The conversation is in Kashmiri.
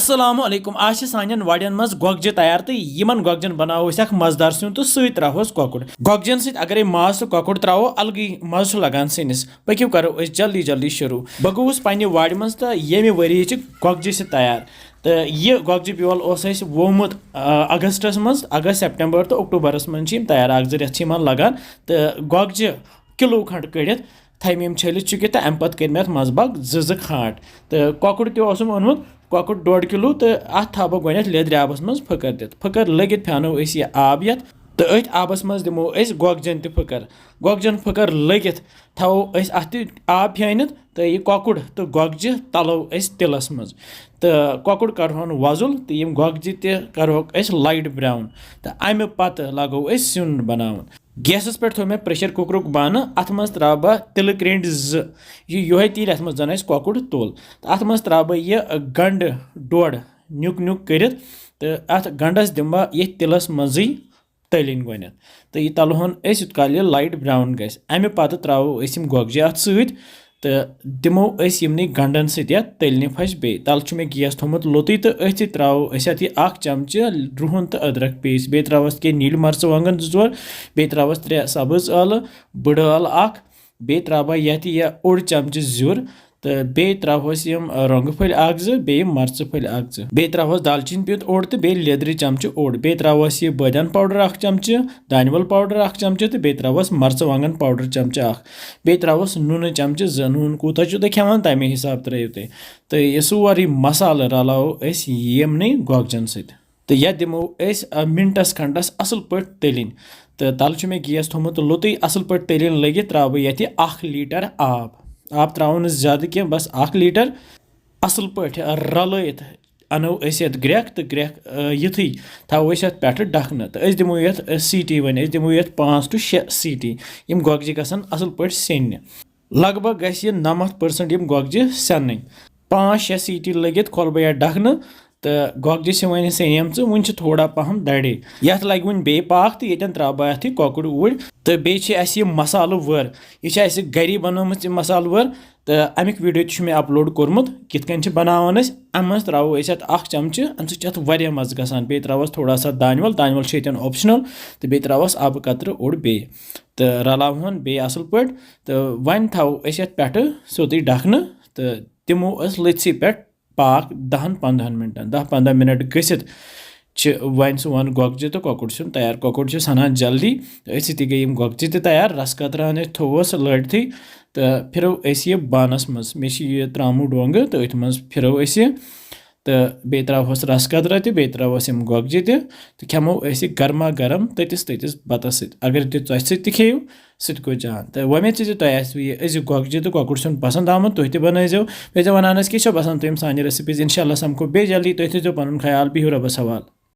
अस्सलाम वालेकुम आज सानियन वाडियन मज गोगजी तैयार तो यमन गोगजन बनावो अख मजदार सिन तो सत त्रहोस कोकुड़ गोगजन सत अगर माज तो कोकुड़ त्रवो अलग मज लगान सिनिस पक्यू करो जल्दी जल्दी शुरू बह गोस पन्ने वाड़ मज तो ये वरी गोगजी से तैयार तो यह गोगजी ब्योल वोमुत अगस्टस मज अगस्त सेप्टेम्बर तो अक्टूबरस मज तैयार अख रेथ लगान तो गोगजी किलो खंड कड़ित थम छलित चुकि तो अम पे कर मज बग जो खाट तो कोकुड़ तम ओनमुत कोकुड़ 1.5 किलो तो अत थो बह गोत लेदर आबस मज फकर दित फकर लगित फानो यह आब ये तो अथ आबस मज दिमो गोगजन गोगजन फकर लगित थो अत आब फानित तो यह कोकुड़ तो गोगजी तलो तिलस मज तो कोकुड़ करोन वजुल तो यम गोगजी तरोक लाइट ब्राउन तो अमे पत लगो सिन बनावन गैसस पे थो मे प्रेशर कुकर बान अत मज त्रा बह तिल क्रेंड ये तीर अत मज जन कोकुड़ तुल तो अत मज त्रा बह यह गंड डोड़ न्युक न्युक कर तो अत गंडस दिम बह ये तिलस मजी तलिन गोन तो यह तलहोन यूत काल लाइट ब्राउन गस अमे पत त्रो गोगजी अत सत तो दिमो यमन गंडन सत्या तलने फस बे तल मे गैस थोमुत लोतुई तो अथ त्रो अत चमचे रुहन तो अदरक पेस्ट बे त्रोस के नील मर्चवांगन 2 बे त्रोस 3 सब्ज आल बड़ आल बे त्रा ये ओड चमचे जुर तो बे त्रोस रंग फल 2 बे मर्च फल 2 बे त्रोस दालचीन पित ओड तो बे लेदर चमचे ओड बे त्रोस यह बदान पाउडर 1 चमचे दानवल पाउडर 1 चमचे तो बे त्रोस मर्चवांगन पाउडर चमचे 1 बे त्रोस नून चमचे 2 नून कूत तो खेवान तमे हिसाब त्रो तुम तो यह सोरी मसाल रलावो यमन गोगजन सत तो यह दिमो मिनटस खंडस असल पे तलिन तो तल मे गैस थोमुत लोतुई असल पे तलिन लगित त्रा बह ये 1 लीटर आब त्रो ज्यादा कह बस 1 लीटर असल पे रलत अनो ग्रेक तो ग्रेक युथी थो पे डखन तो दिमो ये सीटी वन दिमो ये 5 to 6 सीटी यम गोगजी गसन असल पे सेन लगभग गस 90% यम गोगजी सेन 5-6 सीटी लगित खोल बह डखन तो गोगजी से वन सेम वन थोड़ा पहम दड़े ये लगे वन बे पाक तो ये त्रा बह अथ कोकुड़ ऊर तो बे मसाल वर यह गरी बनोम मसाल वर तो अमिक वीडियो मे अपलोड कोर्मुत कित बनावान अम मज त्रो 1 चमचे अम सत मज गसान बे त्रोस थोड़ा सा दानवल ऑप्शनल तो बे त्रोस अब कतर ओड बे तो रलावन बे असल पे तो वन थो पे सोत डखन तो दिमो लथसी पे पाक 10-15 मिनटन 10-15 मिनट गसित वन सोन गोगजी तो कोकुड़ तैयार कोकुड़ सनान जल्दी तो गई गोगजी तैयार रस कतरान थोस लड़थी तो फिरो यह बानस मज मे त्रामू डोंग तो अथ मज फिरो तो बे त्रोस रस कतरा बे त्रोस गोगजी तो खेमो गर्मा गर्म ततिस बतस अगर तुम सत खेव सत गो जान तो वमेद तुम गोगजी तो कोकुड़ पसंद आमुत तुम बनजो पे वनान कि बसान तुम सान रेसिपीज इंशाल्लाह समको बे जल्दी तुम थो पन ख्याल बिहु रबस हवाल।